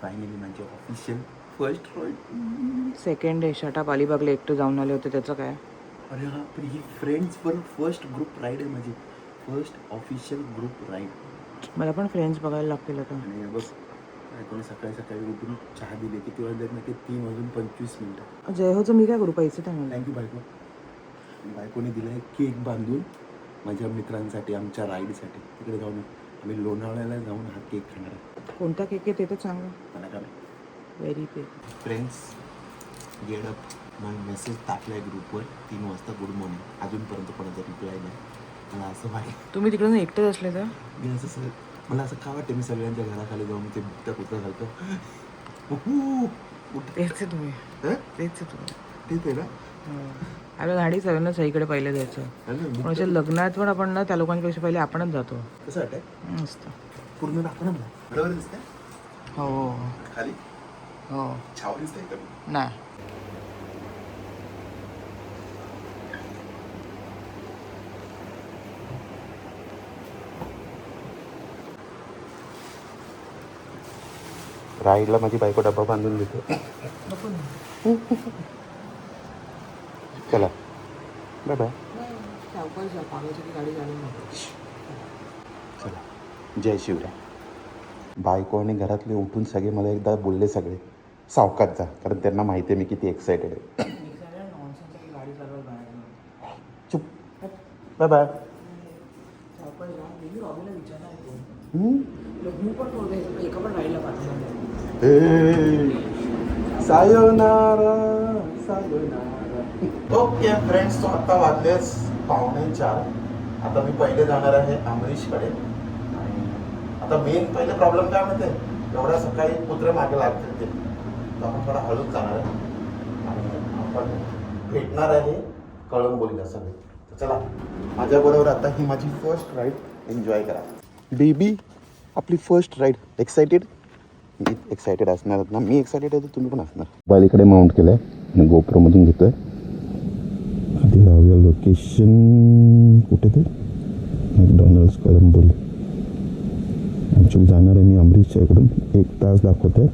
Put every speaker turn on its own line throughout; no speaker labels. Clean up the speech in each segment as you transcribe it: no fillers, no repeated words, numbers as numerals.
Finally माझी official first ride.
Second आहे shut up अलिबागला एकटं जाऊन आले होते त्याचं काय.
अरे हा पण ही फ्रेंड्स पण फर्स्ट ग्रुप राईड आहे माझी. First official group ride.
मला पण फ्रेंड्स बघायला लागतील आता.
आणि बस कोणी सकाळी सकाळी उठून चहा दिली किती वाजले ना ते 3:25.
जयहोचं मी काय करू पैसे त्यांना.
थँक्यू बायको. बायकोने दिला आहे केक बांधून माझ्या मित्रांसाठी आमच्या राईडसाठी. तिकडे जाऊन आम्ही लोणावळ्याला जाऊन हा केक खाणार आहे.
कोणता केक आहे ते तर सांगा.
मला काय
व्हेरी पे.
फ्रेंड्स गेट अप मला मेसेज टाकला आहे ग्रुपवर 3 वाजता गुड मॉर्निंग. अजूनपर्यंत कोणाचा रिप्लाय नाही. मला असं माहीत
तुम्ही तिकडून एकटेच असले तर
मी असं मला असं का वाटतं मी सगळ्यांच्या घराखाली जाऊन ते बिबट्या कुत्र्यासारखं
तेच आहे तुम्ही. तेच आहे तुम्ही.
तेच आहे ना.
आपल्या गाडी सगळ्यांना सहीकडे पहिले द्यायचं. कोणाच्या लग्नात पण आपण ना त्या लोकांपेक्षा पहिले आपणच जातो.
कसं वाटतंय
मस्त.
पूर्ण दाखव ना मला. बरोबर दिसतंय.
हो
खाली
हो
छाव दिसतंय का
नाही.
राईडला माझी बायको डब्बा बांधून देते. चला बाय बाय. चला जय शिवराय. बायको आणि घरातले उठून सगळे मला एकदा बोलले सगळे सावकाश जा कारण त्यांना माहिती आहे मी किती एक्सायटेड आहे. चुप bye bye. Sayonara sayonara. Okay friends तो आता वाजलेस 3:45. आता मी पहिले जाणार आहे अमरीशकडे. आणि आता मेन पहिले प्रॉब्लेम काय माहिती आहे एवढ्या सकाळी कुत्रे मागे लागतील ते तर आपण थोडा हळूच जाणार आहे. आणि आपण भेटणार आहे कळंबोलीला सगळे. तर चला माझ्याबरोबर आता ही माझी फर्स्ट राईड एन्जॉय करा. बेबी आपली फर्स्ट राईड एक्सायटेड. मी एक्सायटेड असणार ना. मी एक्सायटेड आहे तर तुम्ही पण असणार. बालीकडे माउंट केलं आहे आणि गोप्रोमधून घेतो आहे. आधी लावूया लोकेशन कुठे ते मॅकडॉनल्ड्स कळंबोली. ॲक्च्युली जाणार आहे मी अमरीशच्या इकडून 1 तास दाखवत आहे.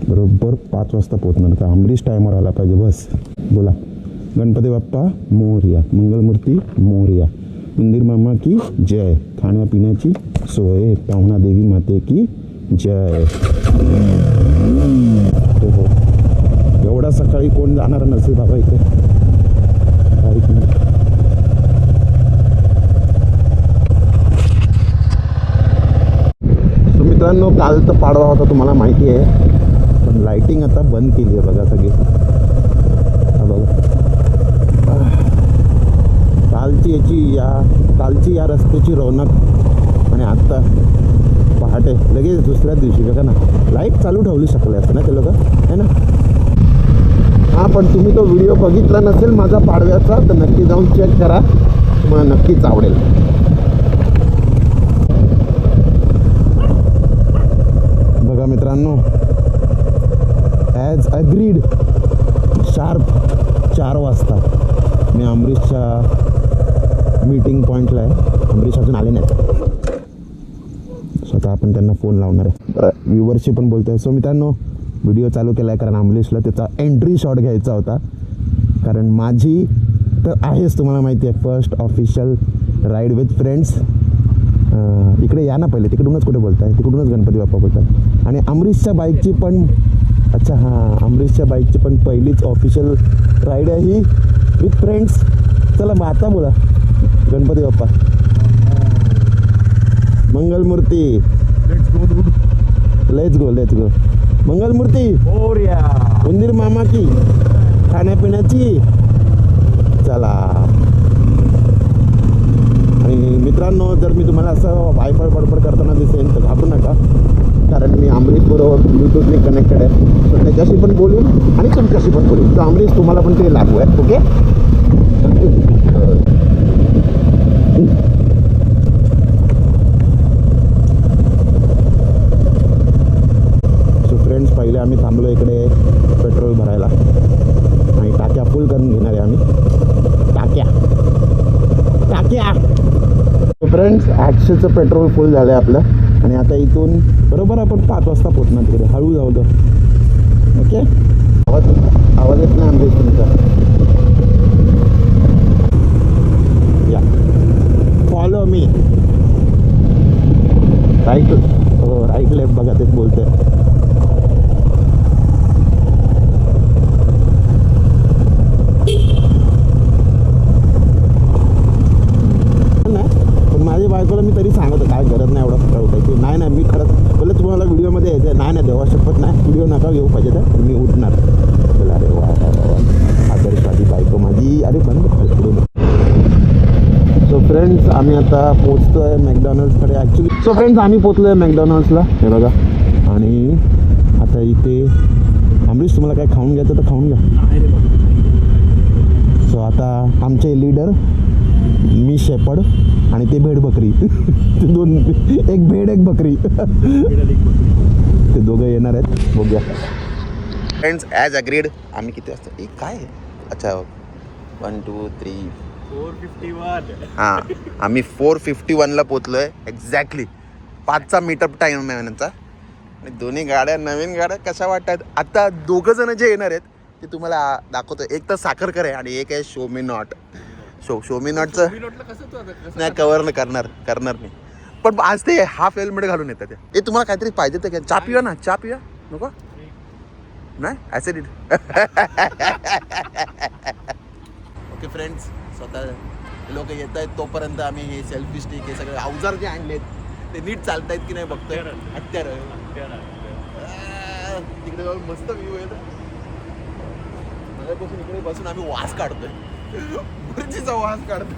बरोबर 5 वाजता पोहोचणार. तर अमरीश टायमवर आला पाहिजे बस. बोला गणपती बाप्पा मोरया. मंगलमूर्ती मोरया. मंदिर मामा की जय. खाण्यापिण्याची सोय. पाहुणा देवी माते की जय. हो एवढा सकाळी कोण जाणार नसेल बाबा इथे. सो मित्रांनो काल तर पाडवा होता तुम्हाला माहिती आहे. पण लाईटिंग आता बंद केली आहे बघा सगळी. बघा कालची या रस्त्याची रौनक आणि आत्ता पहाटे लगेच दुसऱ्या दिवशी बघा ना लाईट चालू ठेवली शकले असतं ना ते लोक है ना. हां पण तुम्ही तो व्हिडिओ बघितला नसेल माझा पाडव्याचा तर नक्की जाऊन चेक करा. तुम्हाला नक्कीच आवडेल. बघा मित्रांनो ॲज अग्रीड शार्प 4 वाजता मी अमरीशच्या मीटिंग पॉईंटला आहे. अमरीश अजून आले नाहीत. स्वतः आपण त्यांना फोन लावणार आहे. व्ह्यूवरशी पण बोलतो आहे. सो मित्रांनो व्हिडिओ चालू केला आहे कारण अमरीशला त्याचा एंट्री शॉट घ्यायचा होता. कारण माझी तर आहेच तुम्हाला माहिती आहे first official ride with friends. इकडे या ना पहिले. तिकडूनच कुठे बोलत आहे तिकडूनच गणपती बाप्पा बोलतात. आणि अमरीशच्या बाईकची पण अच्छा हां अमरीशच्या बाईकची पण पहिलीच ऑफिशियल राईड आहे ही विथ फ्रेंड्स. चला मग आता बोला गणपती बाप्पा मंगलमूर्ती. लेट्स गो मंगलमूर्ती मंदिर मामा की खाण्यापिण्याची. चला आणि मित्रांनो जर मी तुम्हाला असं वायफाय बडबड करताना दिसेल तर घाबरू नका कारण मी अमरीश बरोबर ब्लूटूथने कनेक्टेड आहे. तर त्याच्याशी पण बोलून आणि तुमच्याशी पण बोलून. तर अमरीश तुम्हाला पण ते लागू आहे. ओके फ्रेंड्स पहिले आम्ही थांबलो इकडे पेट्रोल भरायला आणि टाक्या फुल करून घेणार आहे आम्ही. टाक्या फ्रेंड्स 800चं पेट्रोल फुल झालं आहे आपलं. आणि आता इथून बरोबर आपण 5 वाजता पोहोचणार तिकडे. हळू जाऊ दे. ओके. आवाज येत नाही आमच्या तुमचा. या फॉलो मी. राईट. हो राईट लेफ्ट बघा तेच बोलतोय. माझ्या बायकोला मी तरी सांगतो काय गरज नाही एवढं सकाळ उठायची. नाही मी खरंच बोलले तुम्हाला व्हिडिओमध्ये यायचं नाही देवा शपथ नाही व्हिडिओ नका घेऊ पाहिजे तर मी उठणार. बोला अरे वा आदर्शवादी बायको माझी. अरे बंद पुढे. सो फ्रेंड्स आम्ही आता पोचतो आहे मॅकडॉनल्ड्सकडे ॲक्च्युली. सो फ्रेंड्स आम्ही पोचलो आहे मॅकडॉनल्ड्सला. हे बघा. आणि आता इथे अमरीश तुम्हाला काय खाऊन घ्यायचं तर खाऊन घ्या. सो आता आमचे लीडर मी शेपर्ड आणि ते भेड बकरी दोन एक भेड एक बकरी ते दोघं येणार आहेत. बघूया फ्रेंड्स. ॲज अग्रीड आम्ही किती वाजता एक काय अच्छा 1 2 3 451 हां आम्ही 451ला पोचलो आहे एक्झॅक्टली. 5चा मीटअप टाईम आहे त्यांचा. आणि दोन्ही गाड्या नवीन गाड्या कशा वाटतात. आता दोघं जण जे येणार आहेत ते तुम्हाला दाखवतो. एक तर साखरकर आहे आणि एक आहे शोमी नॉट. शोमी नॉटचं नाही कवर करणार नाही. पण आज ते हाफ हेल्मेट घालून येतात. ते तुम्हाला काहीतरी पाहिजे तर चा पिऊया ना. चा पिऊया नको नाही ॲसिडिटी. Okay friends. स्वतः लोक येत आहेत तोपर्यंत आम्ही हे सेल्फी स्टिक हे सगळे अवजार जे आणलेत ते नीट चालतायत की नाही बघतोय. तिकडे जाऊन मस्त व्ह्यू आहे. माझ्यापासून इकडे बसून आम्ही वास काढतोय. मिरचीचा वास काढतो.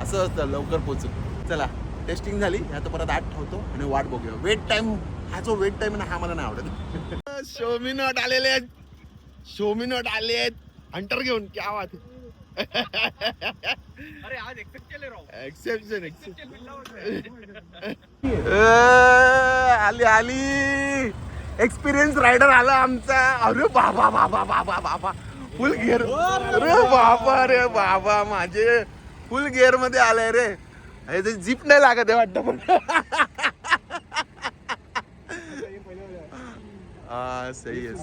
असं असतं लवकर पोचून. चला टेस्टिंग झाली. आता परत 8 ठेवतो आणि वाट बघूया. वेट टाइम हा जो वेट टाइम आहे ना हा मला नाही आवडत. शोमी नॉट आलेले आहेत. शोमी नॉट आले आहेत हंटर घेऊन. क्या बात है.
अरे आज एक्सेप्ट केले राव.
एक्सेप्शन आली एक्सपिरियन्स रायडर आला आमचा. अरे बाबा बाबा बाबा बाबा फुल गिअर. अरे बाबा माझे फुल गिअर मध्ये आलाय रे. अरे जीप नाही लागत आहे वाटतं. पण सही आहे.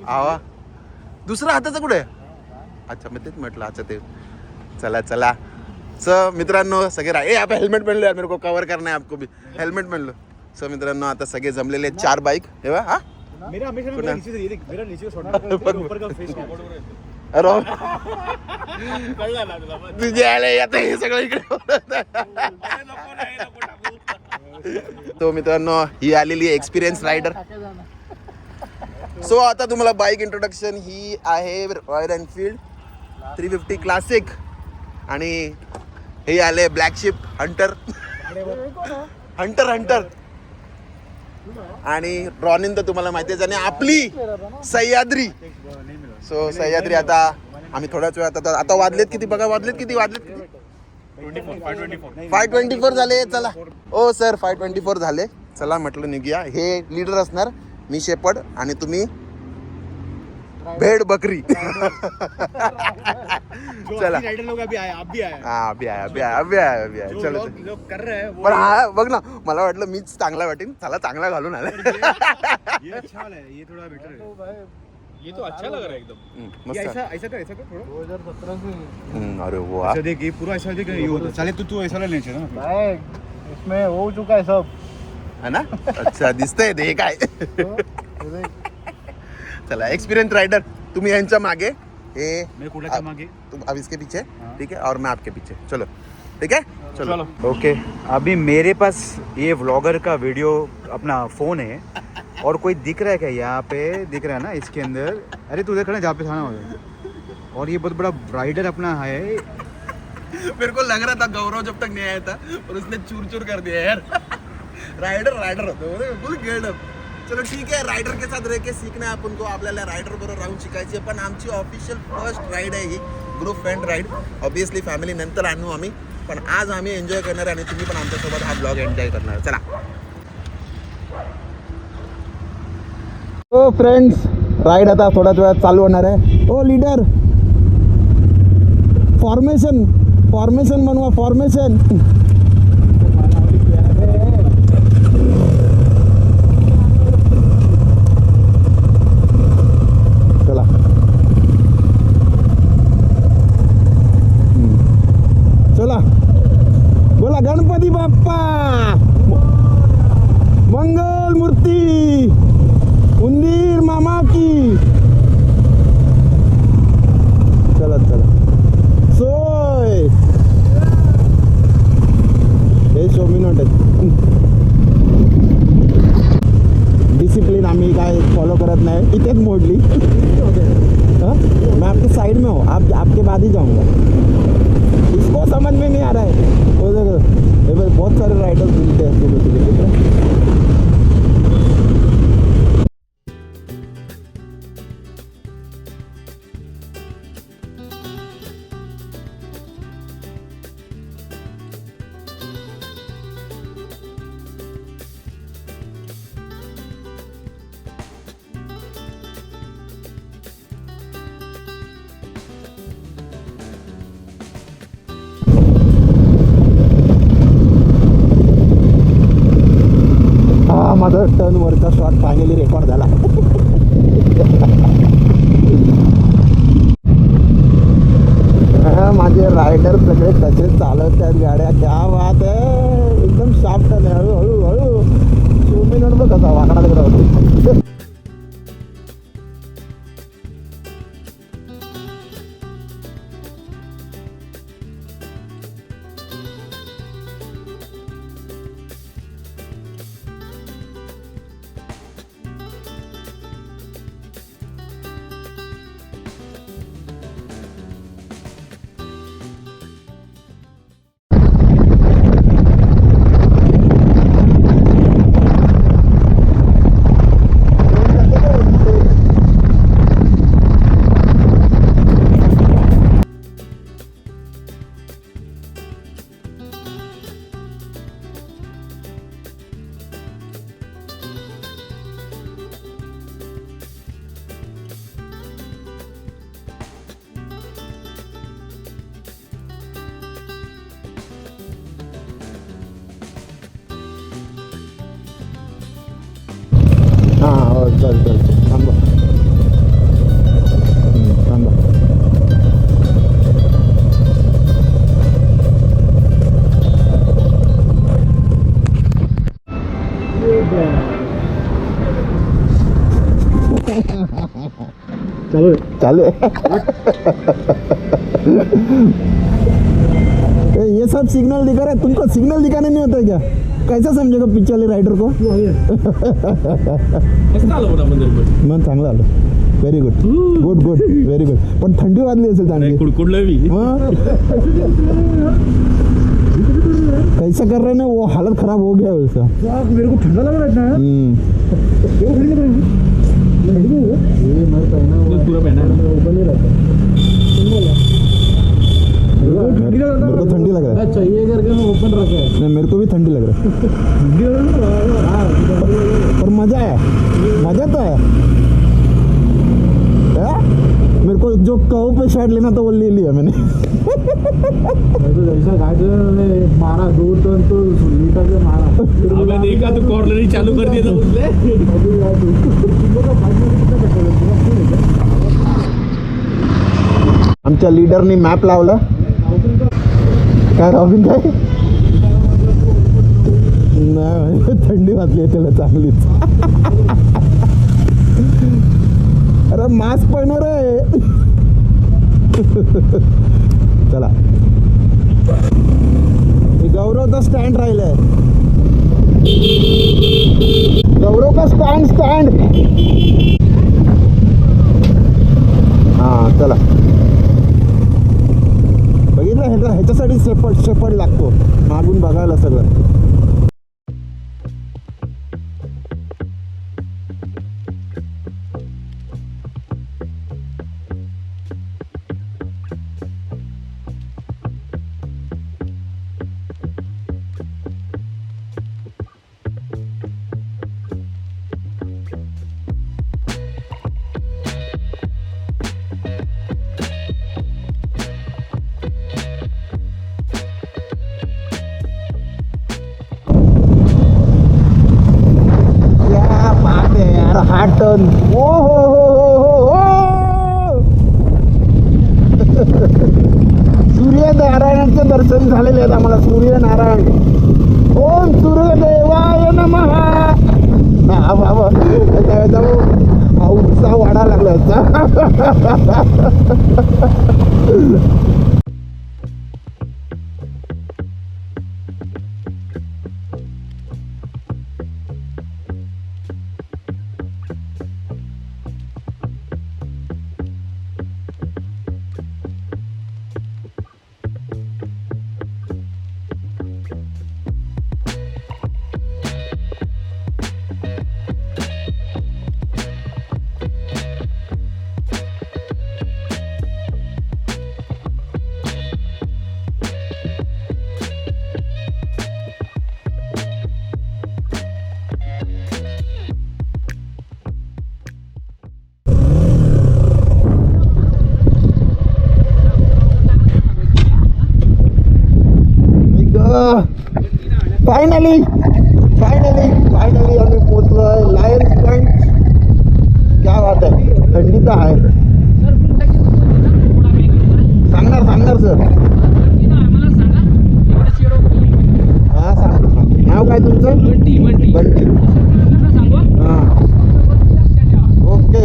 आवा दुसरा हाताचा कुठे आहे. अच्छा मी तेच म्हटलं. अच्छा ते चला मित्रांनो सगळे ए आप हेल्मेट पहन लो यार मेरे को कवर करना है आपको भी. हेल्मेट पहन लो. सो मित्रांनो आता सगळे जमलेले 4 बाईक. हे बा हा
मेरा हमेशा नीचे से ये देख मेरा नीचे छोटा ऊपर का फेस
अरे तुझे आले आता हे सगळं इकडे. तो मित्रांनो ही आलेली एक्सपिरियन्स रायडर. सो आता तुम्हाला बाईक इंट्रोडक्शन ही आहे रॉयल एनफील्ड 350 क्लासिक. आणि हे आले ब्लॅक शिप हंटर. आणि रॉनिन तर तुम्हाला माहिती आहे. आणि आपली सह्याद्री. सो सह्याद्री आता आम्ही थोड्याच वेळात आता वाजलेत किती बघा. वाजलेत किती 524 झाले. चला ओ सर 524 झाले. चला म्हटलं निघूया. हे लीडर असणार मी शेपर्ड आणि तुम्ही भेड़ बकरी. चला
लोग अभी आए. आप भी आए.
हाँ अभी आया. चलो
लोग कर रहे हैं
पण हा बघ ना मला वाटलं मीच चांगला वाटेन. चला चांगला घालून आला.
ये अच्छा है. ये थोड़ा बेटर है. ये तो अच्छा लग रहा है एकदम.
मस्त.
ऐसा कर थोड़ा
2017 से.
अरे वाह.
अच्छा देख ये पूरा ऐसा देख ये होता. चले तू ऐसा लेने चाहिए ना.
नहीं इसमें हो चुका है सब.
है ना. अच्छा दिसतंय ते काय. चला एक्सपीरियंस राइडर तुम्ही यांच्या मागे. हे
मैं कुड़ा मागे.
तुम अब इसके पीछे ठीक है और मैं आपके पीछे. चलो ठीक है चलो.
ओके अभी मेरे पास ये व्लॉगर का वीडियो अपना फ़ोन है और कोई दिख रहा है क्या. यहाँ पे दिख रहा है ना इसके अंदर. अरे तू देख रहा है जहाँ पे थाना हो. और ये बहुत बड़ा राइडर अपना है.
मेरे को लग रहा था गौरव जब तक नहीं आया था और उसने चूर कर दिया यार. राइडर होतो फुल गेड. चलो ठीक आहे. रायडर के साथ रह के सीखना है आपण को. आपल्याला रायडर बरोबर राहून शिकायचे. पण आमची ऑफिशियल फर्स्ट राईड आहे ही group friend ride. Obviously family नंतर आणू आम्ही. पण आज आम्ही एन्जॉय करणार आणि तुम्ही पण आमच्यासोबत हा ब्लॉग एन्जॉय करणार. चला ओ फ्रेंड्स राईड आता थोड्याच वेळात चालू होणार आहे. ओ लीडर फॉर्मेशन बनवा. फॉर्मेशन आम्ही काय फॉलो करत नाही, इथेच मोडली. हाँ? मैं आपके साइड में हूँ, आप आपके बाद ही जाऊँगा. इसको समझ में नहीं आ रहा है. वो देखो ये बहुत सारे राइडर्स मिलते हैं इसको बेसिकली, देख रहे हैं? हा माझा टर्नवरचा शॉट फायनली रेकॉर्ड झाला. माझे रायडर सगळे कसे चालवतात गाड्या, क्या बात आहे. एकदम शार्प टर्न आहे, हळू हळू हळू. 2 मिनिट बघ कसा वाकडा तिकडे होतो. हां हो, चल चल थांबा. थांबा. चालू है. ये सब सिग्नल दिखा रहा है तुमको, सिग्नल दिखाने नहीं होता है क्या? कैसा समझेगा पीछे वाले राइडर को? मन चांगलं आलं. Very good good good very good. पण थंडी वाजली असेल चांगली. कैसा कर रहे हैं ना, वो हालत खराब हो गया उसका. मेरे को ठंडा लग रहा है. पूरा पहना मेरे को ठंडी लग रहा है. चाहिए करके मैं ओपन रखा है. नहीं मेरे को भी ठंडी लग रहा है. पर मजा है, मजा तो है. मेरे को जो कहो पे शर्ट लेना तो वो ले लिया मैंने. जैसा गाड़ी मारा 2 टन तो लीटर से मारा. अबे देखा तो कॉर्नर ही चालू कर दिया था उसने. आमच्या लीडरनी मॅप लावला. काय रॉबिन काय नाही, थंडी वाजली आहे त्याला चांगलीच. अरे मास्क पहिनो रे. चला गौरवचा स्टँड राहिलाय. गौरव का स्टँड. हां चला. बघितलं ह्याच्यासाठी शेपट लागतो मागून बघायला सगळं. टन. ओ हो. सूर्यनारायणाचं दर्शन झालेले आहेत आम्हाला. सूर्यनारायण. ओम सूर्यदेवाय नमः. हा उत्साह वाढायला लागला याचा. फायनली आम्ही पोहोचलोय लायन्स पॉइंट. क्या बात आहे, थंडी तर आहे. सांगणार सर. हा सांगतो. नाव काय तुमचं? बंटी. हां ओके.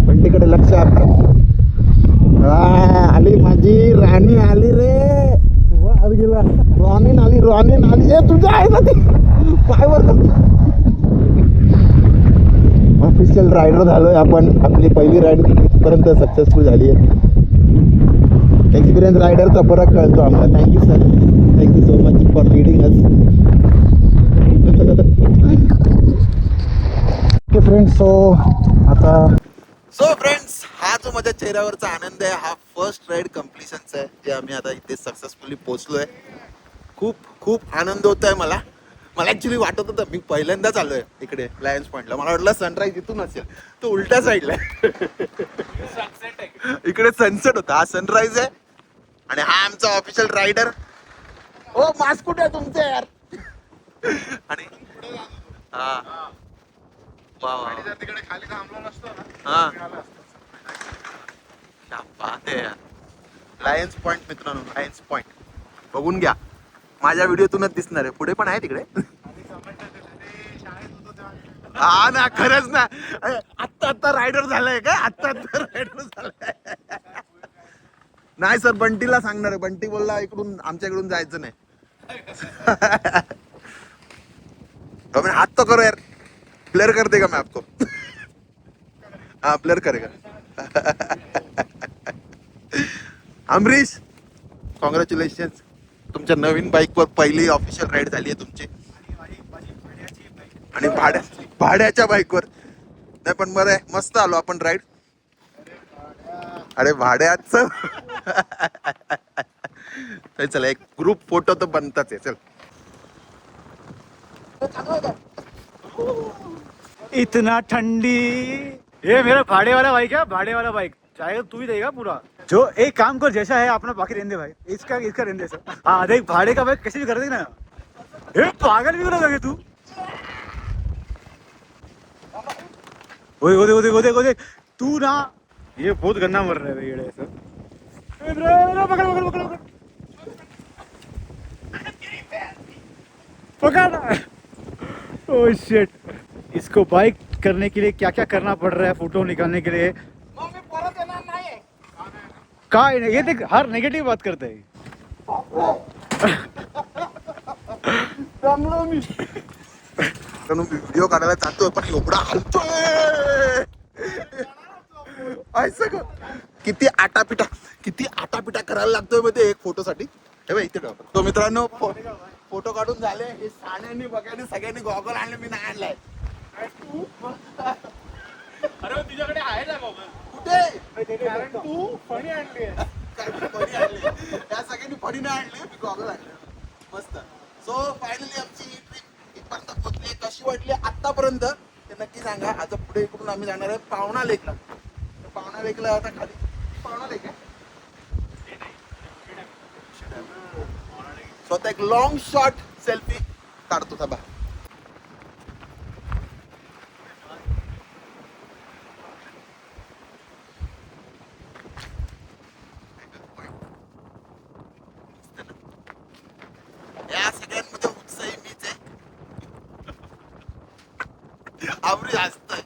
बंटीकडे लक्ष आपलं. आली माझी राणी आली रे. गेला रॉनिन आली. ए तुझं आहे ना ते पायवर ऑफिशियल रायडर झालोय आपण. आपली पहिली राईड इथपर्यंत सक्सेसफुल झाली आहे. एक्सपिरियन्स रायडरचा फरक कळतो आम्हाला. Thank you sir, thank you so much for leading us. Okay friends, so friends, हा जो माझ्या चेहऱ्यावरचा आनंद आहे हा फर्स्ट राईड कम्प्लिशनचा आहे, जे आम्ही आता इथे सक्सेसफुली पोहोचलोय. खूप आनंद होत आहे मला. ऍक्च्युली वाटत होतं मी पहिल्यांदाच आलोय इकडे लायन्स पॉइंटला. मला वाटलं सनराईज इथून असेल, तो उलट्या साईडला आहे. इकडे सनसेट होता, हा सनराईज आहे. आणि हा आमचा ऑफिशियल रायडर. हो मास्क कुठे आहे तुमचे यार? आणि हा
तिकडे खाली थांबलो नसतो ना.
हा क्या बात आहे यार. लायन्स पॉइंट मित्रांनो, लायन्स पॉइंट बघून घ्या. माझ्या व्हिडिओतूनच दिसणार आहे. पुढे पण आहे तिकडे. हा ना, खरंच ना. आत्ता रायडर झालाय का? आत्ता रायडर झालाय. नाही सर, बंटीला सांगणार आहे. बंटी बोलला इकडून आमच्या इकडून जायचं नाही. हाथ तो करो यार, प्लेयर कर देगा मैं आपको. हाँ प्लेयर करेगा. अमरीश, कॉंग्रॅच्युलेशन. तुमच्या नवीन बाईकवर पहिली ऑफिशियल राईड झाली आहे तुमची. आणि भाड्याच्या बाईकवर. नाही पण बरं आहे, मस्त आलो आपण राईड. अरे भाड्याचं. चला एक ग्रुप फोटो तर बनताच आहे. चल.
इतना ठंडी. ये मेरा भाड़े वाला बाइक है, भाड़े वाला बाइक चाहे तू ही देगा पूरा. जो एक काम कर, जैसा है अपना बाकी रहने दे भाई. इसका रहने दे सर. हाँ देख, भाड़े का बाइक कैसे भी कर देना. ए पागल भी हो लगे तू. ओए तू ना, ये बहुत गंदा मर रहा है ये सर. पकड़. Oh shit. इसको बाइक करने के लिए क्या क्या करना पड़ रहा है, फोटो निकालने के लिए. काय नाही, ये देख हर नेगेटिव बात करते है.
व्हिडिओ काढायला जातोय पण एवढा हलतोय. किती आटापिटा करायला लागतोय मध्ये एक फोटो साठी. हे बघ इथे ठेव. तो मित्रांनो फोटो काढून झाले. हे साण्यानी बघायला सगळ्यांनी गॉगल आणले, मी नाही आणलाय.
अरे तुझ्याकडे आहे ना गॉगल.
कुठे?
कारण तू फणी आणली आहे.
त्या सगळ्यांनी फणी नाही आणले, मी गॉगल आणले. मस्त. सो फायनली आमची ट्रिप इथपर्यंत पोहोचली. कशी वाटली आतापर्यंत ते नक्की सांगा. आता पुढे इकडून आम्ही जाणार आहे पावणा लेकला. पावणा लेकला आता खाली पावणा लेक आहे. स्वतः एक लॉंग शॉट सेल्फी काढतो थांबा. या सगळ्यांमध्ये उत्साही मीच आहे. आवरी असतंय.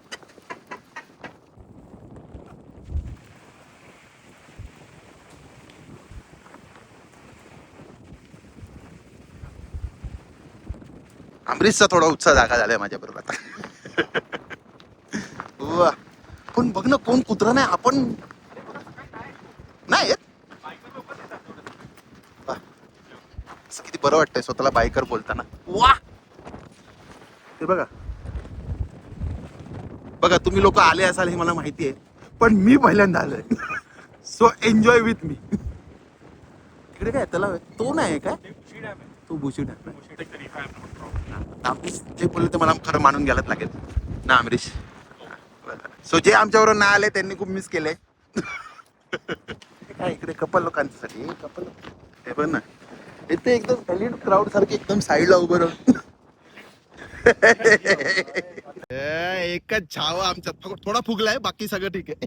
अमरीशचा थोडा उत्साह जागा झालाय माझ्या बरोबर आता. पण बघ ना, कोण कुत्रा नाही. आपण नाही किती बरं वाटतंय स्वतःला बायकर बोलताना. वा ते बघा तुम्ही लोक आले असाल हे मला माहिती आहे, पण मी पहिल्यांदा आलोय. So enjoy with me. इकडे काय तलाव आहे? तो नाही काय? तो भुशी डॅम. जे बोलले ते मला खरं मानून घ्यायलाच लागेल ना अमरीश. सो जे आमच्याबरोबर नाही आले त्यांनी खूप मिस केले. काय इकडे कपल लोकांसाठी कपल. हे बघ ना, इथे एकदम एलिट क्राऊड सारखे एकदम साईडला उभं राहून एकच छावा आमच्यात फक्त थोडा फुगलाय, बाकी सगळं ठीक आहे.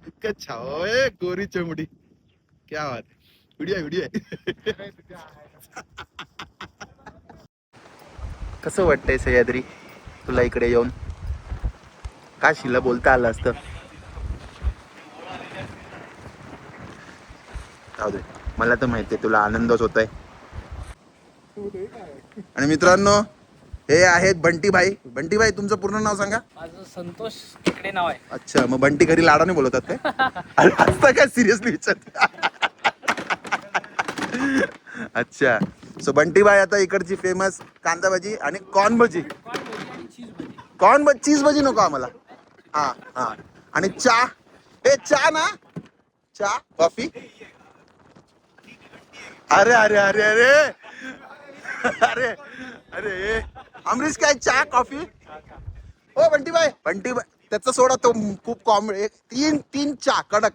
एकच छावा आहे, गोरी चमडी. क्या बात आहे. व्हिडिओ आहे. कसं वाटतंय सह्याद्री तुला इकडे येऊन? काशीला बोलता आलं असतं. जाऊ दे, मला तर माहितीये तुला आनंदच होतोय. आणि मित्रांनो, हे आहेत बंटी भाई. बंटी भाई, तुमचं पूर्ण नाव सांगा.
माझं संतोष खेकडे नाव आहे.
अच्छा, मग बंटी घरी लाडाने बोलवतात काय? असतं काय सिरियसली विचार? अच्छा, सो बंटी भाई आता इकडची फेमस कांदा भाजी आणि कॉर्न भजी. कॉर्न भजी, चीज भजी नको आम्हाला. हा हा, आणि चहा. ए चहा ना, चहा कॉफी. अरे अरे अरे अरे अरे अरे अमरीश, काय चहा कॉफी? हो बंटी भाई, त्याचा सोडा तो खूप कॉमेडी. तीन चहा कडक.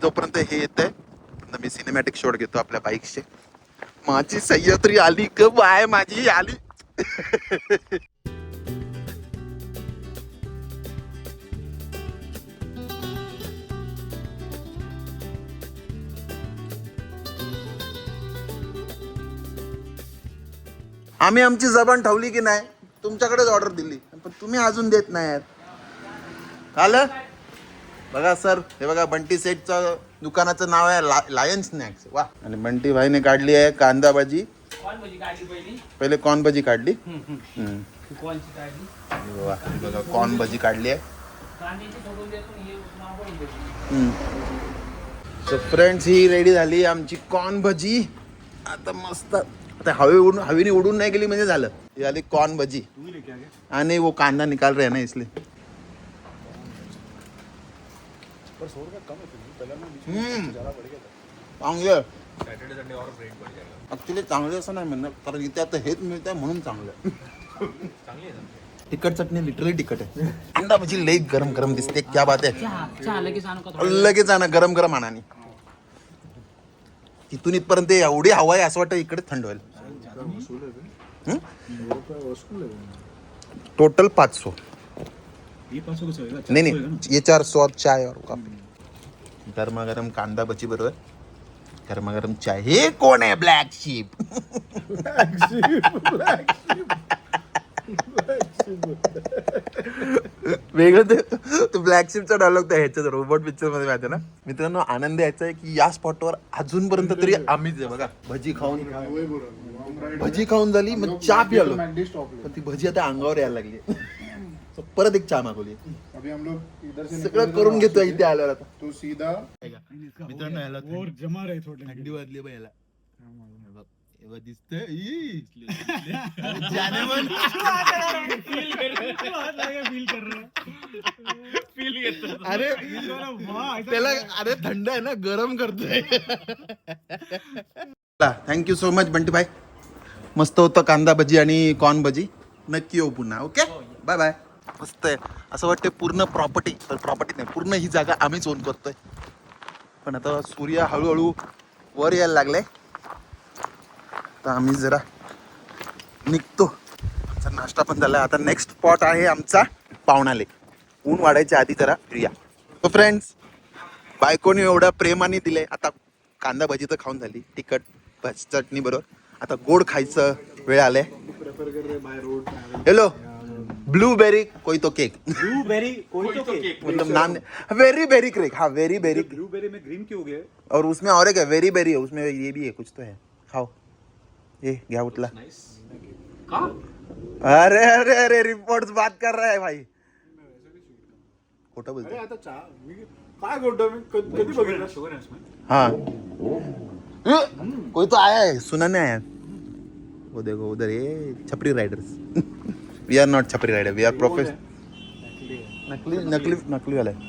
जोपर्यंत हे येतंय मी सिनेमॅटिक शॉट घेतो आपल्या बाईकचे. माझी सह्याद्री आली ग बाय, माझी आली. आम्ही आमची जबान ठेवली की नाही, तुमच्याकडेच ऑर्डर दिली, पण तुम्ही अजून देत नाही. आलं बघा सर, हे बघा बंटी सेटचं दुकानाचं नाव आहे लायन स्नॅक्स. वा. आणि बंटी भाईने काढली आहे कांदा भाजी. पहिले कॉर्न भजी काढली. वा, बघा कॉर्न भजी काढली आहे. सो फ्रेंड्स, ही रेडी झाली आमची कॉर्न भजी. आता मस्त, आता हवेने उडून नाही गेली म्हणजे झालं. ही आली कॉर्न भजी आणि वो कांदा निकाल रहे ना इसलिए. चांगले ऍक्च्युली, चांगले असं नाही म्हणणार, कारण इथे आता हेच मिळत आहे म्हणून चांगलं. तिखट चटणी लिटरली तिखट आहे. कांदा भजी लई गरम गरम दिसते. क्या बात आहे. लगेच आणा गरम गरम आणानी. तिथून इथपर्यंत एवढी हवा आहे, असं वाटतं इकडे थंड होईल. टोटल 500. नहीं ये 400 और चाय और कॉफी. गरमा गरम कांदा भजी बरोबर गरमा गरम चाय. हे कोण आहे ब्लॅक शीप? वेगळं ते ब्लॅक शिपचा डायलॉग त्या ह्याच्यात रोबोट पिक्चर मध्ये माहिती ना. मित्रांनो, आनंद यायचा आहे की या स्पॉटवर अजूनपर्यंत तरी आम्हीच आहे. बघा, भजी खाऊन झाली, मग चहा पिलो, पण ती भजी आता अंगावर यायला लागली. परत एक चहा मागवली. सगळं करून घेतोय इथे आल्यावर. आता तो सीधा मित्रांनो याला थंडी वाजली बा याला. अरे त्याला, अरे थंड आहे ना, गरम करतोय. थँक्यू सो मच बंटी भाई. मस्त होतं कांदा भजी आणि कॉर्न भजी. नक्की येऊ पुन्हा. Okay, bye bye. मस्त आहे. असं वाटतं पूर्ण प्रॉपर्टी नाही, पूर्ण ही जागा आम्हीच ओन करतोय. पण आता सूर्य हळूहळू वर यायला लागलाय, तर आम्ही जरा निघतो. आमचा नाश्ता पण झाला. आता नेक्स्ट स्पॉट आहे आमचा पावणा लेक. ऊन वाढायच्या आधी जरा फिरूया. तो फ्रेंड्स, बायकोने एवढ्या प्रेमाने दिले. आता कांदा भजी तर खाऊन झाली, तिखट चटणी बरोबर. आता गोड खायचं वेळ आले. हेलो, ब्लूबेरी कोई तो केक. मतलब नाम वेरी बेरी केक. हाँ, वेरी बेरी.
ब्लूबेरी में ग्रीन क्यों हो गया?
और उसमें और एक है वेरी बेरी है, उसमें ये भी है, कुछ तो है. खाओ. ये क्या उठला? अरे अरे अरे, रिपोर्ट्स बात कर रहा है भाई. खोटं बोलतोय.
काय बोलतो मी, कधी बघितलं?
हाँ, कोई तो आया है, सुना नहीं आया. वो देखो उधर, ये छपरी राइडर्स. वी आर नॉट छपरी राइडर, वी आर प्रोफेशनल. नकली वाला आहे.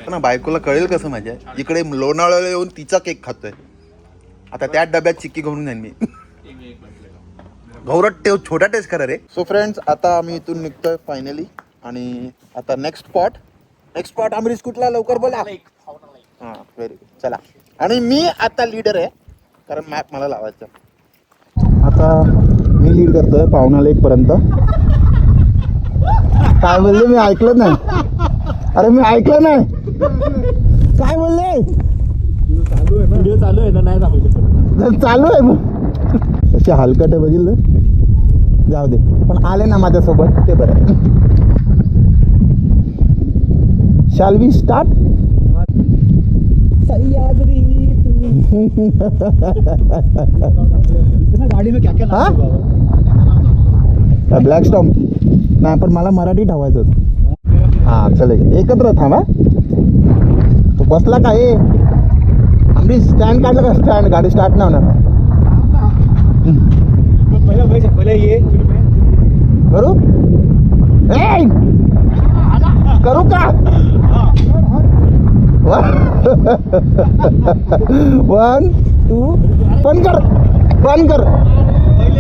पण बायकोला कळेल कसं माझ्या इकडे लोणावळ्याला येऊन तिचा केक खातोय. आता त्याच डब्यात चिक्की घेऊन जाईन मी. गौरव छोटा टेस्ट करा रे. सो फ्रेंड्स, आता आम्ही इथून निघतोय फायनली. आणि आता नेक्स्ट स्पॉट अमरीश कुठला लवकर बोला. हां व्हेरी गुड चला. आणि मी आता लीडर आहे कारण मॅप मला लावायचं. आता मी लीड करतोय पावणा लेक पर्यंत. काय बोलले मी ऐकलं नाही. अरे मी ऐकलं नाही काय बोलले.
व्हिडिओ चालू आहे ना, नाही सांगू
चालू आहे मग असे हलकट आहे बघितलं. जाऊ दे पण आले ना माझ्यासोबत ते बरं. Shall we start.
गाडी में क्या क्या
हा ब्लॅक स्टॉम नाही पण मला मराठी ठेवायचं होतं. हा चले एकत्र थांबा. तू बसला का हे आम्ही स्टँड काढलं का. स्टँड गाडी स्टार्ट नाही होणार.
पहिले ये
करू ए करू का. 1 2 बंद कर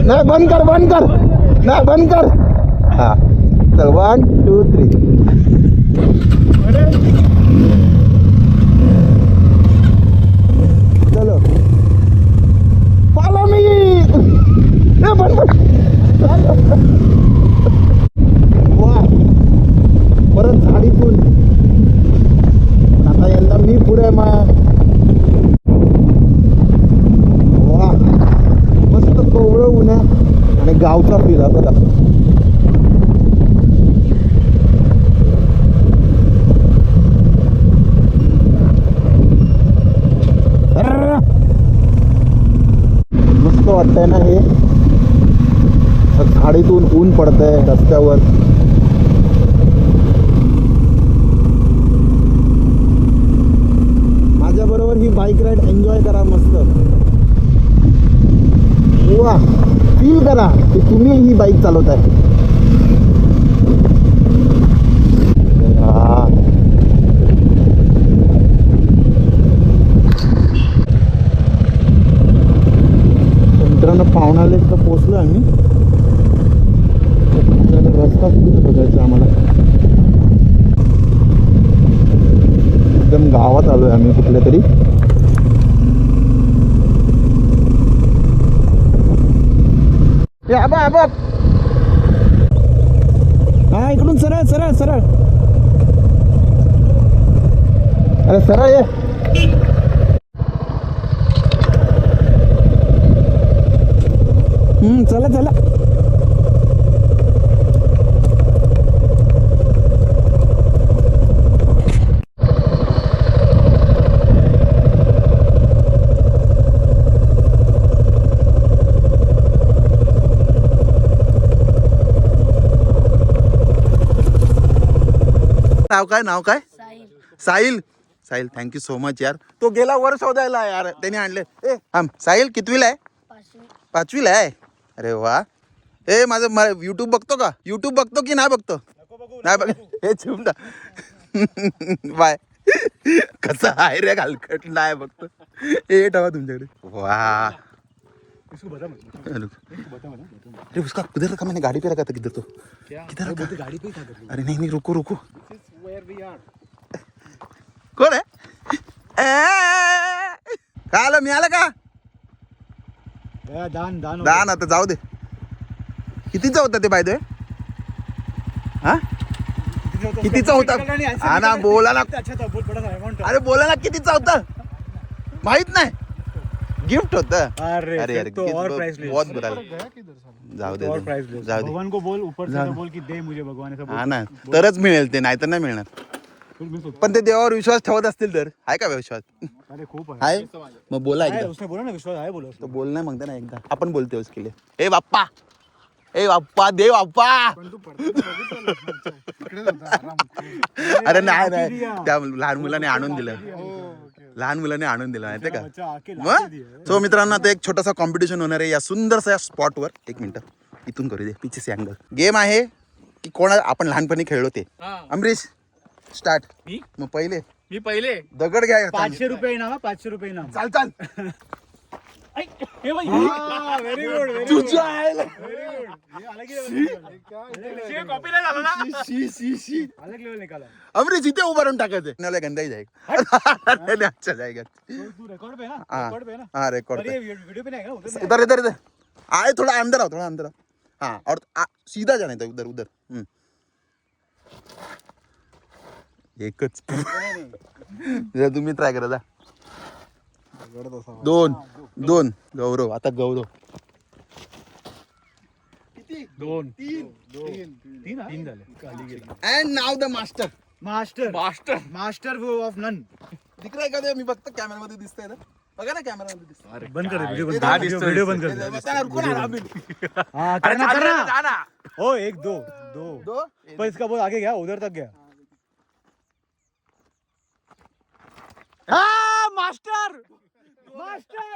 नाही बंद कर नाही बंद कर. हा चल 1 2 3 चलो फॉलो मी. वा परत झाडीतून आता यंदा मी पुढे मग. वा मस्त कोवळं ऊन आहे आणि गावचा फिरा बघा. मस्त वाटतंय ना हे. झाडीतून ऊन पडतंय रस्त्यावर. माझ्या बरोबर ही बाईक राईड एन्जॉय करा मस्त. वा फील करा की तुम्ही ही बाईक चालवताय. मित्रांनो पावणा लेक तर पोचलो आम्ही. रस्ता कुठे बघायचा आम्हाला. एकदम गावात आलोय आम्ही कुठल्या तरी. हा इकडून सरळ. अरे सरळ ये. चला नाव काय साहिल. थँक्यू सो मच यार. तो गेला वर शोधायला यार त्याने आणले. ए साहिल कितवीला आहे. 5वीला आहे. अरे वा. ए माझं युट्यूब बघतो का. युट्यूब बघतो की नाही बघतो. नाही बघ हे चिमटा बाय. कसा आहे रे घालकट. नाही बघतो हे ठेवा तुमच्याकडे. वा अरे उसका किधर रखा मैंने. गाड़ी पे रखा था. किधर तो किधर रखा. गाड़ी पे. अरे नहीं रुको कोण आहे. काय आलं मिळालं का. दान आता जाऊ दे. कितीचा होता ते बाय. हा कितीचा होता. हा ना बोला ना. अरे बोला ना कितीचा होता. माहित नाही. गिफ्ट होता. अरे यार बहुत बुरा. जाऊ दे भगवान को बोल ऊपर से बोल की दे मुझे भगवान. हा ना तरच मिळेल ते नाही तर नाही मिळणार. पण ते देवावर विश्वास ठेवत असतील तर आहे का विश्वास.
अरे खूप
आहे मग बोला एकदा.
उसने बोला ना विश्वास आहे बोला.
तो बोल नाही म्हणता ना एकदा. आपण बोलते उसके लिए. ए बाप्पा दे बाप्पा. अरे नाही त्या लहान मुलाने आणून दिलं. माहिती का. मग सो मित्रांनो आता एक छोटासा कॉम्पिटिशन होणार आहे या सुंदरसा स्पॉटवर. 1 मिनिट इथून करू दे. पिछे से अँगल. गेम आहे की कोण आपण लहानपणी खेळलो ते. अमरीश स्टार्ट. मग पहिले
मी पहिले
दगड घ्या.
500 रुपये इनाम. 500 रुपये इनाम.
चाल
व्हेरी गुड
तुझ्या आईला.
कॉपी नाही झाला ना.
अलग लेवल निकाला
अमरीश इथे उभा राहून टाकायचं नाही गंदा ही जाएगा. नहीं, अच्छा जाएगा.
तू रेकॉर्ड पे ना
हाँ.
रेकॉर्ड पे ना
हाँ रिकॉर्ड
अरे वीडियो पे नहीं आएगा उधर
इधर इधर इधर आए थोड़ा अंदर आओ थोड़ा अंदर आओ. हाँ और सीधा जाना था उधर उधर. एकच जरा तुम्ही ट्राय करा जा. 2 गौरव आता गौरव
तीन झाले
and now the master.
Master of none
दिख रहा है का मी फक्त कॅमेरा मध्ये दिसतंय ना. बघा ना कॅमेरा मध्ये दिसतंय.
बंद कर व्हिडिओ
ते
बंद
दहा
कर
दिसतोय.
व्हिडिओ बंद कर
त्याला रुको ना, राबिन.
हाँ
अरे
करना
चालू आहे ना,
करना
जा ना.
ओ 1 2
दो
पर इसका बहुत आगे गया उधर तक गया हाँ मास्टर मास्टर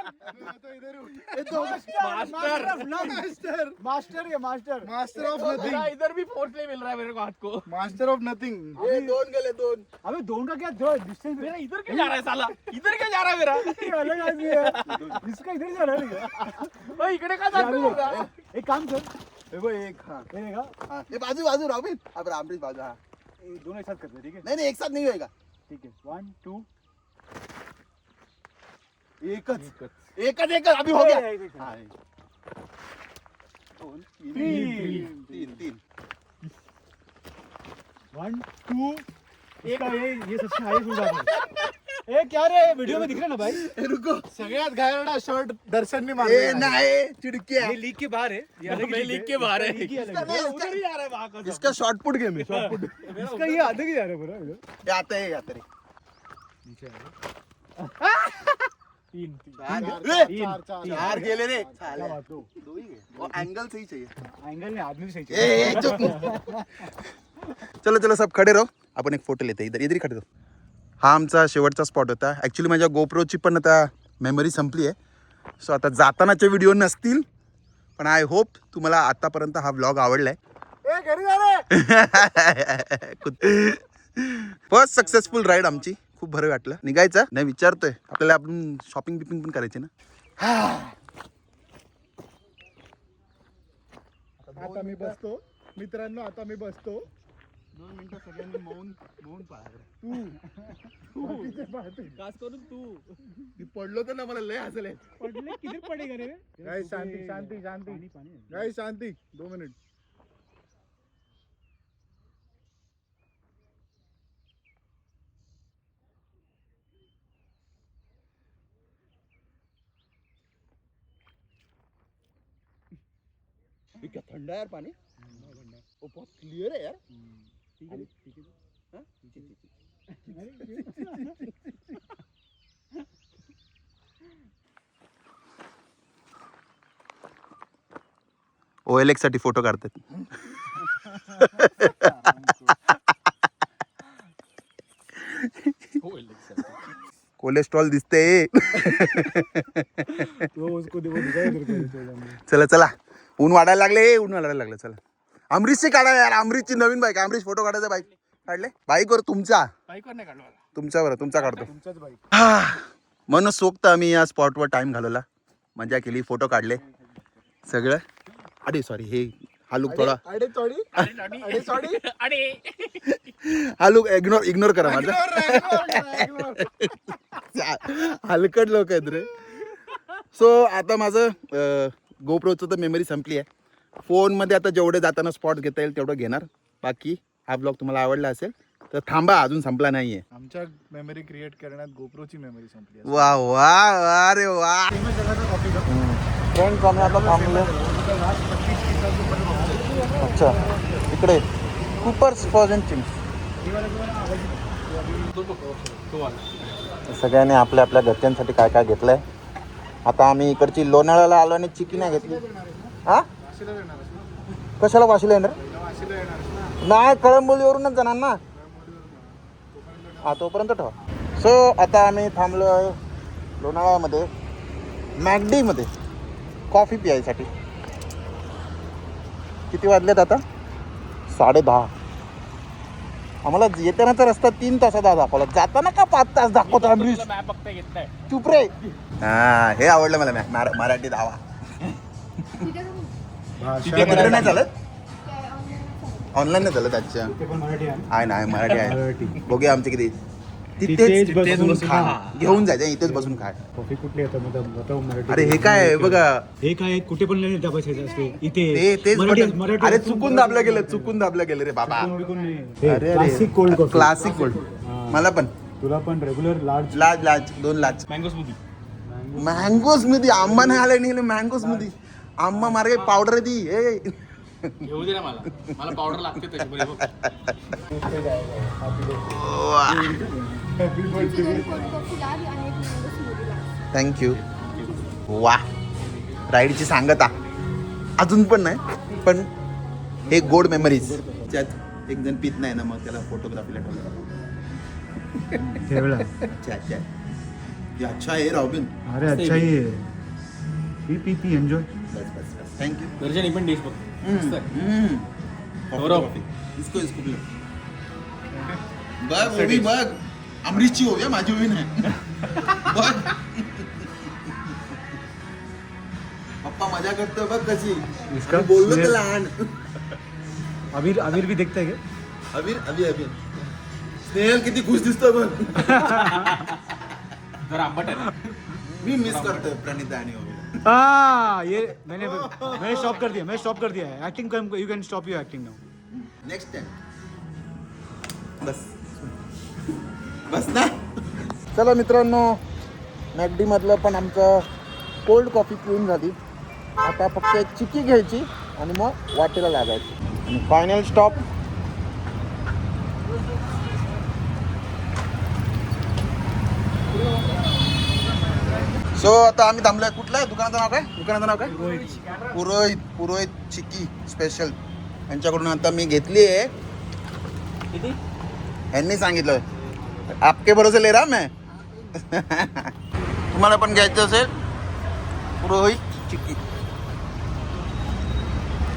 ऑफ
मेरा इधर भी फोर्स नहीं मिल रहा है मेरे को हाथ को.
मास्टर ऑफ नथिंग
ये 2 गेले 2.
अबे दोन का क्या जो डिस्टेंस
मेरा इधर क्यों जा रहा है साला. इधर क्यों जा रहा है मेरा.
अलग आदमी है इसका इधर जा रहा है
ओए, इकडे का जातो.
एक काम कर
देखो एक हाँ
ये देखा
हाँ ये बाजू बाजू राबिन. अब अमरीश बाजू. हाँ
ये दोनों एक साथ करते हैं, ठीक है
नहीं एक साथ नहीं होएगा.
ठीक है 1 2
एकच अभी हो गया. हाँ, तीन
1 2 एक ये सबसे हाईएस्ट उड़ा है ए क्या रे वीडियो में दिख रहा है ना भाई
रुको.
सगळ्यात घायरडा शॉट दर्शनने
ए
मारला.
नाही चिडकी
ये
आहे.
लीग के बाहर है ये अलग
मैं लीग के बाहर है.
लीग ही अलग है
उधर ही जा रहा है वहां का.
इसका शॉर्ट पुट गेम है. शॉर्ट पुट
इसका ये अलग ही जा रहा है पूरा इधर
आता रे.
तीन
चार गेले रे.
क्या बात हो
दो ही है. वो एंगल सही चाहिए.
एंगल में आदमी भी सही
ए चुप. चलो चलो सब खडे राहो. आपण एक फोटो लेते इधर इधर खडे राहो. हा आमचा शेवटचा स्पॉट होता. ॲक्च्युली माझ्या गोप्रोची पण आता मेमरी संपली आहे. सो आता जातानाचे व्हिडिओ नसतील पण आय होप तुम्हाला आतापर्यंत हा व्लॉग आवडलाय. फर्स्ट सक्सेसफुल राईड आमची. खूप बरं वाटलं. निघायचं नाही विचारतोय आपल्याला. आपण शॉपिंग बिपिंग पण करायची ना.
आता मी बसतो मित्रांनो. आता मी बसतो.
2 मिनिटं सगळ्यांनी मौन पाळा.
खास करून तू.
मी पडलो तर ना मला लय हसले.
पडले किधर पड़ेगा रे
गाइस शांति शांति शांति गाइस शांति 2 मिनिट.
क्या ठंडा है यार पानी. वो बहुत क्लियर है यार. हाँ? OLX साठी फोटो काढतात. कोलेस्ट्रॉल दिसते.
तो उसको देखो दिखाई दे
चला चला ऊन वाढायला लागले. चला अमरीशची काढा यार. अमरीशची नवीन बाईक. अमरीश फोटो काढायचा. बाईक काढले. बाईकवर तुमचा
बाईकवर नाही काढला.
तुमच्यावर तुमचा काढतो.
तुमचाच बाईक.
म्हणून सोक्त आम्ही या स्पॉटवर टाइम घालवला. मजा केली. फोटो काढले सगळं. अरे सॉरी हे हा लुक थोडा
अडे सॉरी
हा लुक इग्नोर करा माझा. हलकट लोक आहेत रे. सो आता माझं गोप्रोचं तर मेमरी संपली आहे. फोनमध्ये आता जेवढे जाताना स्पॉट घेता येईल तेवढं घेणार. बाकी हा ब्लॉग तुम्हाला आवडला असेल तर थांबा. अजून संपला नाहीये.
आमच्या मेमरी क्रिएट करण्यात गोप्रोची मेमरी संपली.
वा वा अरे वा. फ्रेंड्स आम्ही आता थांबलो. अच्छा इकडे कुपर्स फ्रोझन चिंग्स. सगळ्यांनी आपल्या आपल्या घरच्यांसाठी काय काय घेतलंय. आता आम्ही इकडची लोणावळ्याला आलो आणि चिकी नाही घेतली. हा कशाला वाशीला येणार. नाही कळंबोलीवरूनच जाणार ना. हा तोपर्यंत ठेवा. सो आता आम्ही थांबलो आहे लोणावळ्यामध्ये मॅकडीमध्ये कॉफी प्यायसाठी. किती वाजलेत आता 10:30. आम्हाला येतानाचा रस्ता 3 तासाचा दाखवला, जाताना का 5 तास दाखवतो अमरीश?
मॅप फक्त घेतलाय.
चुप रे. हा, हे आवडलं मला मराठी धावा. तिकडे नाही चालत, ऑनलाईन नाही चालत. अच्छा, आहे ना, मराठी आहे. बघूया आमचे किती. तिथेच बसून खा, घेऊन जायचं इथेच बसून खा.
कॉफी कुठली येतं?
अरे हे काय आहे बघा,
हे काय कुठे पण नाही दाबायचं असते इथे.
तेच
मराठी-
बटन.
मराठी
अरे
असून
चुकून दाबलं गेलं रे बाबा. अरे
classic cold coffee.
Classic cold. मला पण
तुला पण रेग्युलर लार्ज
लाज 2 लाज.
Mango smoothie.
Mango smoothie. आंबा नाही आला नाही मँगो स्मूदी. आंबा मार्गे पावडर दी.
घेऊ दे ना मला पावडर लागते त्याची बरोबर.
थँक्यू. वा, राईडची सांगता अजून पण नाही, पण हे गोड मेमरीज. त्यात एक जण पित नाही ना, मग त्याला फोटोग्राफीला
ठेवला.
अच्छा आहे रॉबिन.
अरे अच्छा ही पी एन्जॉय.
बस थँक्यू.
घरच्या पण डिश बघ. मस्त आहे.
इसको बघ ओवी बघ. अमरीशची ओवी आहे, माझी ओवी नाही. बघ पप्पा मजा करतो बघ कशी.
इसका
बोललो तर लहान.
अबीर भी देखता है क्या?
अबीर स्नेहल किती खुश दिसतो बघ.
जरा आंबट आहे.
मी मिस करतोय प्रणिता आणि ओवी.
हाँ ये मैंने स्टॉप कर दिया है acting. You can stop your acting now.
Next time. बस ना. चला मित्रांनो, मॅकडी मधलं पण आमचं कोल्ड कॉफी पिऊन झाली. आता फक्त एक चिक्की घ्यायची आणि मग वाटेला लागायची. आणि फायनल स्टॉप सो आता आम्ही थांबलोय. कुठलं आहे दुकानाचं नाव काय? पुरोहित चिक्की स्पेशल. यांच्याकडून आता मी घेतली आहे.
किती?
यांनी सांगितलं आपके भरोसे ले रहा मैं. तुम्हाला पण घ्यायचं असेल पुरोहित चिक्की.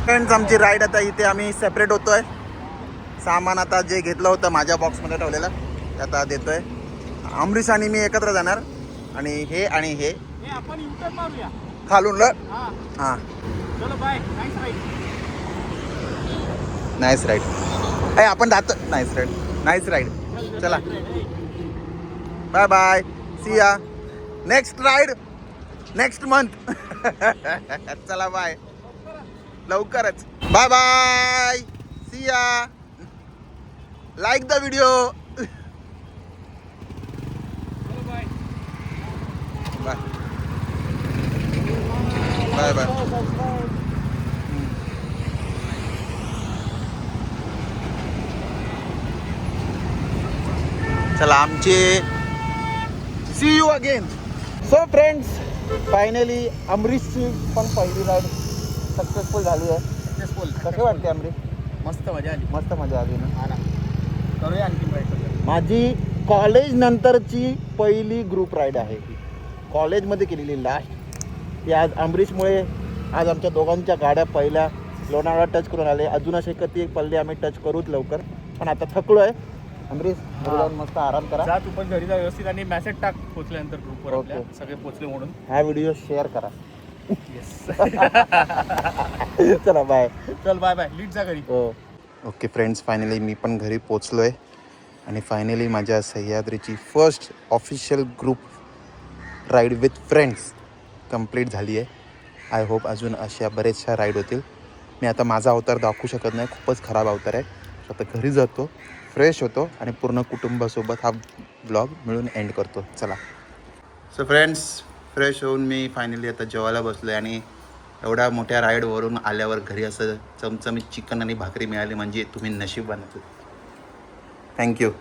फ्रेंड्स, आमची राईड आता इथे आम्ही सेपरेट होतोय. सामान आता जे घेतलं होतं माझ्या बॉक्समध्ये ठेवलेलं ते आता देतोय. अमरीश आणि मी एकत्र जाणार. आणि हे
आपण युटर्न मारूया
खालून हां.
चलो बाय.
Nice ride. आपण जातो. Nice ride. चला bye bye. See ya next ride next month. चला बाय. लवकरच. Bye bye. See ya. Like the video. Bye bye bye. चला आमचे see you again. So friends, finally अमरीशची पण पहिली राईड सक्सेसफुल झाली आहे. कसे वाटते अमरीश?
मस्त मजा आली.
मस्त मजा आली ना.
करूया आणखी राईड.
माझी कॉलेज नंतरची पहिली ग्रुप राईड आहे. कॉलेजमध्ये केलेली लास्ट. ती आज अमरीशमुळे आज आमच्या दोघांच्या गाड्या पहिल्या लोणावळा टच करून आले. अजून असे कधी पल्ले आम्ही टच करूच लवकर. पण आता थकलो आहे. अमरीश घरी जाऊन मस्त आराम करा.
जा तू पण घरी जा व्यवस्थित आणि मेसेज टाक पोचल्यानंतर ग्रुपवर.
ओके.
आपल्या सगळे पोचले म्हणून.
हा व्हिडिओ शेअर करा. चला बाय.
चल बाय बाय. लीट जा घरी.
हो. ओके फ्रेंड्स, फायनली मी पण घरी पोचलो आहे. आणि फायनली माझ्या सह्याद्रीची first official group ride with friends complete झाली आहे. आय होप अजून अशा बरेचशा राईड होतील. मी आता माझा अवतार दाखवू शकत नाही, खूपच खराब अवतार आहे. आता घरी जातो, फ्रेश होतो आणि पूर्ण कुटुंबासोबत हा ब्लॉग मिळून एंड करतो. चला. सो फ्रेंड्स, फ्रेश होऊन मी फायनली आता जेवायला बसलो आहे. आणि एवढ्या मोठ्या राईडवरून आल्यावर घरी असं चमचमीत चिकन आणि भाकरी मिळाली म्हणजे तुम्ही नशीबवान आहात. थँक्यू.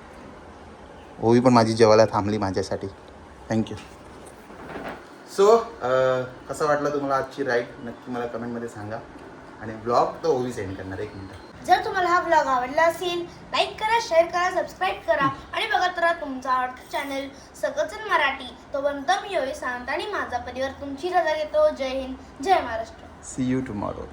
ओवी पण माझी जेवायला थांबली माझ्यासाठी. थँक्यू. सो कसं वाटलं तुम्हाला आजची राईड नक्की मला कमेंटमध्ये सांगा. आणि ब्लॉग तर ओवी सेंड करणार. 1 मिनिट.
जर तुम्हाला हा ब्लॉग आवडला असेल, लाईक करा, शेअर करा, सबस्क्राईब करा आणि बघत राहा तुमचा आवडता चॅनल सगळंच मराठी. तोपर्यंत मी ओवी सांगत आणि माझा परिवार तुमची रजा घेतो. जय हिंद, जय महाराष्ट्र.
See you tomorrow.